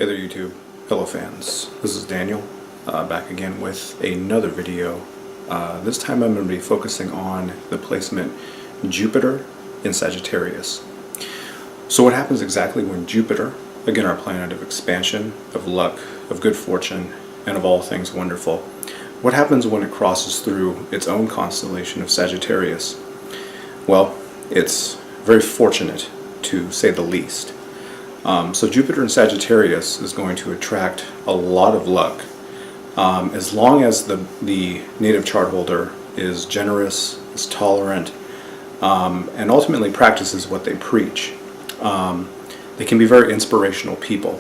Hey there YouTube, hello fans, this is Daniel, back again with another video. This time I'm going to be focusing on the placement Jupiter in Sagittarius. So what happens exactly when Jupiter, again our planet of expansion, of luck, of good fortune, and of all things wonderful, what happens when it crosses through its own constellation of Sagittarius? Well, it's very fortunate to say the least. So Jupiter in Sagittarius is going to attract a lot of luck as long as the native chart holder is generous, is tolerant, and ultimately practices what they preach. They can be very inspirational people.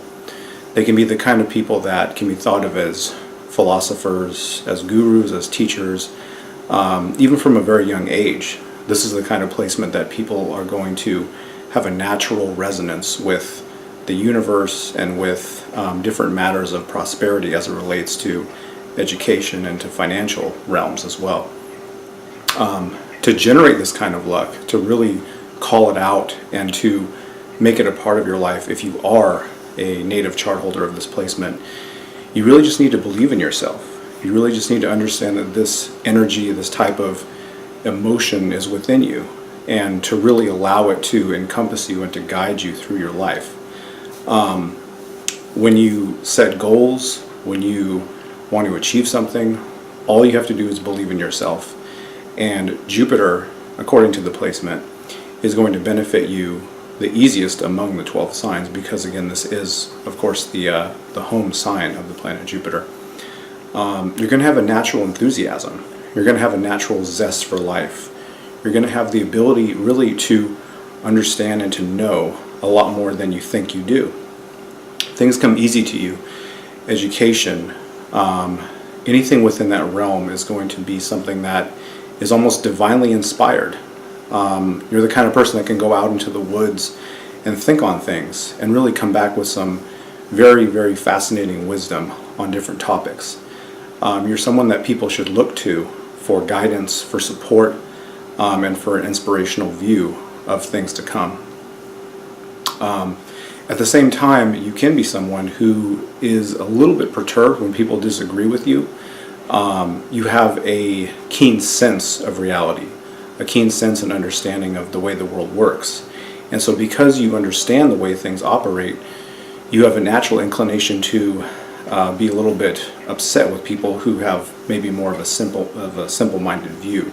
They can be the kind of people that can be thought of as philosophers, as gurus, as teachers, even from a very young age. This is the kind of placement that people are going to have a natural resonance with the universe and with different matters of prosperity as it relates to education and to financial realms as well. To generate this kind of luck, to really call it out and to make it a part of your life, if you are a native chart holder of this placement, you really just need to believe in yourself. You really just need to understand that this energy, this type of emotion is within you, and to really allow it to encompass you and to guide you through your life. When you set goals, when you want to achieve something, all you have to do is believe in yourself. And Jupiter, according to the placement, is going to benefit you the easiest among the 12 signs because, again, this is, of course, the home sign of the planet Jupiter. You're going to have a natural enthusiasm. You're going to have a natural zest for life. You're going to have the ability really to understand and to know a lot more than you think you do. Things come easy to you. Education, anything within that realm is going to be something that is almost divinely inspired. You're the kind of person that can go out into the woods and think on things and really come back with some very, very fascinating wisdom on different topics. You're someone that people should look to for guidance, for support, and for an inspirational view of things to come. At the same time, you can be someone who is a little bit perturbed when people disagree with you. You have a keen sense of reality, a keen sense and understanding of the way the world works. And so because you understand the way things operate, you have a natural inclination to be a little bit upset with people who have maybe more of a simple-minded view.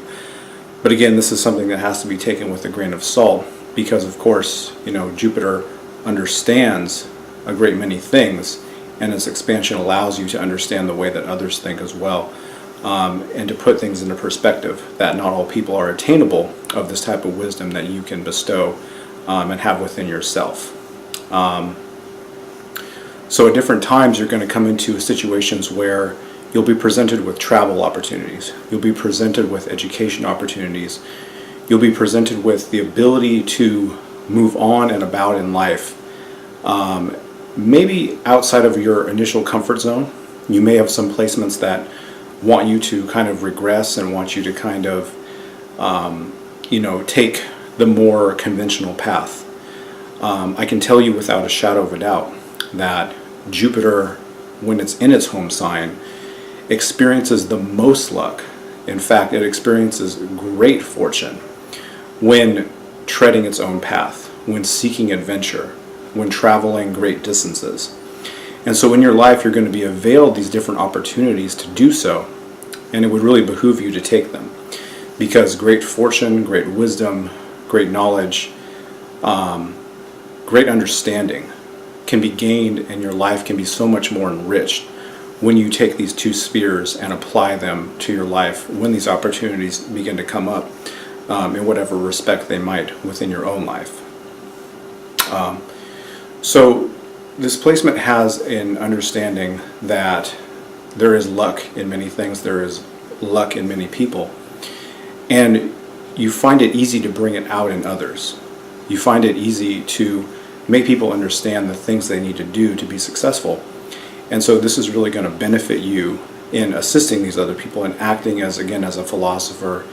But again, this is something that has to be taken with a grain of salt because, of course, Jupiter understands a great many things, and its expansion allows you to understand the way that others think as well, and to put things into perspective that not all people are attainable of this type of wisdom that you can bestow and have within yourself. So at different times you're going to come into situations where you'll be presented with travel opportunities, you'll be presented with education opportunities, you'll be presented with the ability to move on and about in life, maybe outside of your initial comfort zone. You may have some placements that want you to kind of regress and want you to kind of take the more conventional path. I can tell you without a shadow of a doubt that Jupiter, when it's in its home sign, experiences the most luck. In fact, it experiences great fortune when treading its own path, when seeking adventure, when traveling great distances. And so in your life, you're going to be availed these different opportunities to do so, and it would really behoove you to take them, because great fortune, great wisdom, great knowledge, great understanding can be gained, and your life can be so much more enriched when you take these two spheres and apply them to your life when these opportunities begin to come up, in whatever respect they might within your own life. So this placement has an understanding that there is luck in many things, there is luck in many people, and you find it easy to bring it out in others. You find it easy to make people understand the things they need to do to be successful. And so this is really going to benefit you in assisting these other people and acting as, again, as a philosopher,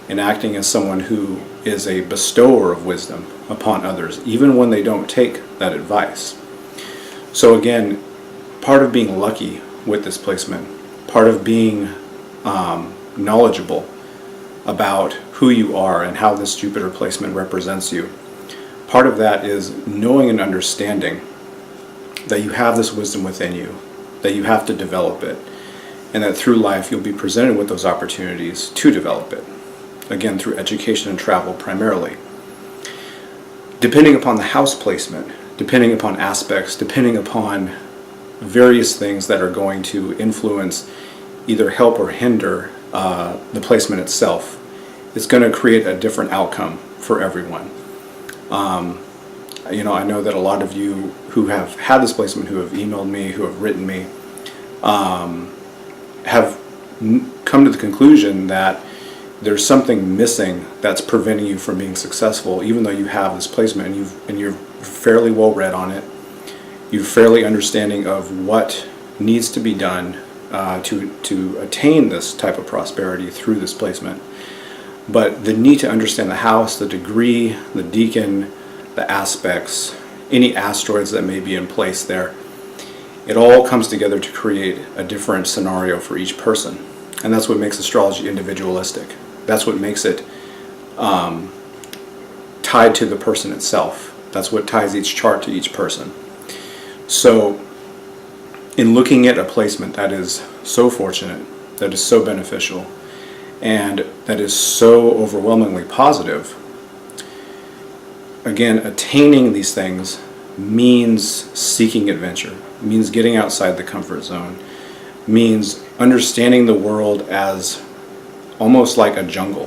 and acting as someone who is a bestower of wisdom upon others, even when they don't take that advice. So again, part of being lucky with this placement, part of being knowledgeable about who you are and how this Jupiter placement represents you, part of that is knowing and understanding that you have this wisdom within you, that you have to develop it, and that through life you'll be presented with those opportunities to develop it. Again, through education and travel primarily. Depending upon the house placement, depending upon aspects, depending upon various things that are going to influence, either help or hinder the placement itself, it's going to create a different outcome for everyone. I know that a lot of you who have had this placement, who have emailed me, who have written me, have come to the conclusion that there's something missing that's preventing you from being successful, even though you have this placement and you're fairly well read on it. You're fairly understanding of what needs to be done to attain this type of prosperity through this placement. But the need to understand the house, the degree, the decan, the aspects, any asteroids that may be in place there, it all comes together to create a different scenario for each person. And that's what makes astrology individualistic. That's what makes it tied to the person itself. That's what ties each chart to each person. So in looking at a placement that is so fortunate, that is so beneficial, and that is so overwhelmingly positive, again, attaining these things means seeking adventure, means getting outside the comfort zone, means understanding the world as almost like a jungle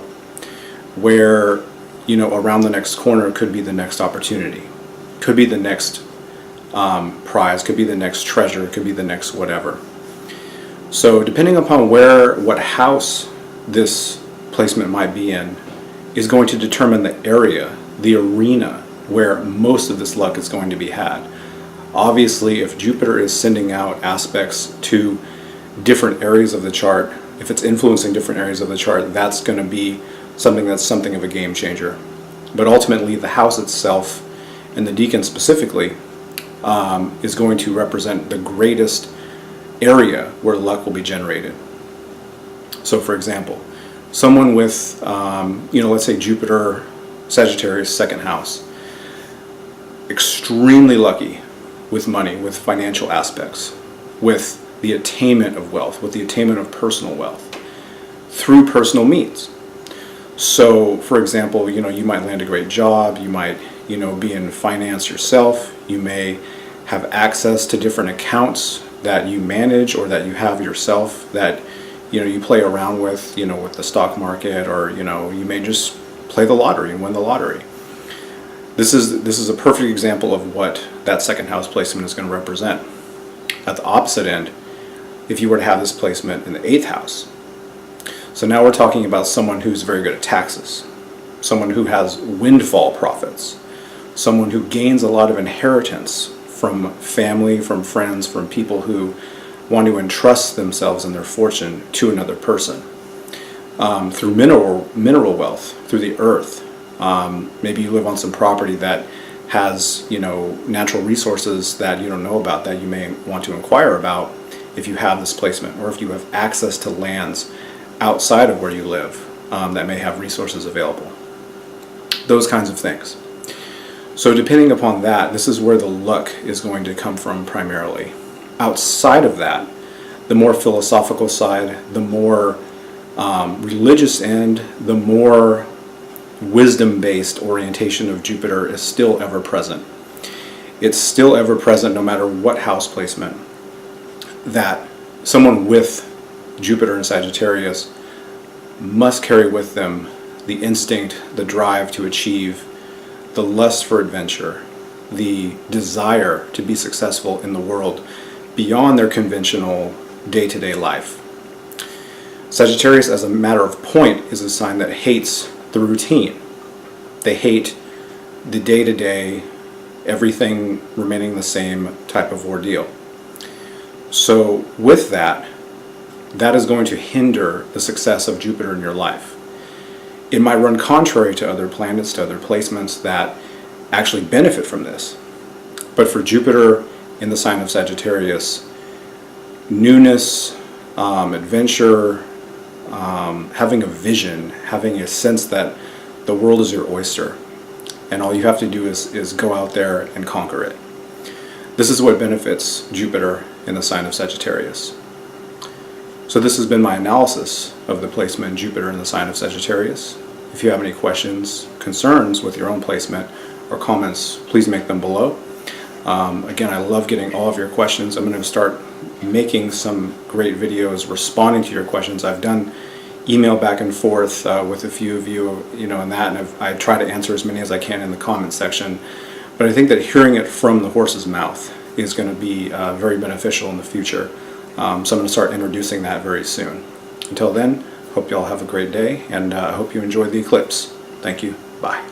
where, around the next corner could be the next opportunity, could be the next prize, could be the next treasure, could be the next whatever. So depending upon what house this placement might be in is going to determine the area, the arena where most of this luck is going to be had. Obviously, if Jupiter is sending out aspects to different areas of the chart, if it's influencing different areas of the chart, that's going to be something of a game changer. But ultimately, the house itself and the decan specifically is going to represent the greatest area where luck will be generated. So for example, someone with, let's say Jupiter, Sagittarius, second house, extremely lucky with money, with financial aspects, with the attainment of wealth, with the attainment of personal wealth through personal means. So for example, you might land a great job, you might, be in finance yourself, you may have access to different accounts that you manage or that you have yourself that you play around with, with the stock market, or you may just play the lottery and win the lottery. This is a perfect example of what that second house placement is going to represent. At the opposite end, if you were to have this placement in the 8th house, so now we're talking about someone who's very good at taxes, someone who has windfall profits, someone who gains a lot of inheritance from family, from friends, from people who want to entrust themselves and their fortune to another person, through mineral wealth, through the earth. Maybe you live on some property that has natural resources that you don't know about, that you may want to inquire about if you have this placement, or if you have access to lands outside of where you live that may have resources available. Those kinds of things. So depending upon that, this is where the luck is going to come from primarily. Outside of that, the more philosophical side, the more religious end, the more wisdom-based orientation of Jupiter is still ever present. It's still ever present no matter what house placement, that someone with Jupiter in Sagittarius must carry with them the instinct, the drive to achieve, the lust for adventure, the desire to be successful in the world beyond their conventional day-to-day life. Sagittarius, as a matter of point, is a sign that hates the routine. They hate the day-to-day, everything remaining the same type of ordeal. So with that is going to hinder the success of Jupiter in your life. It might run contrary to other planets, to other placements that actually benefit from this. But for Jupiter in the sign of Sagittarius, newness, adventure, having a vision, having a sense that the world is your oyster, and all you have to do is go out there and conquer it. This is what benefits Jupiter in the sign of Sagittarius. So this has been my analysis of the placement Jupiter in the sign of Sagittarius. If you have any questions, concerns with your own placement, or comments, please make them below. Again, I love getting all of your questions. I'm going to start making some great videos responding to your questions. I've done email back and forth with a few of you, and I try to answer as many as I can in the comment section. But I think that hearing it from the horse's mouth is going to be very beneficial in the future. So I'm going to start introducing that very soon. Until then, hope you all have a great day, and I hope you enjoyed the eclipse. Thank you. Bye.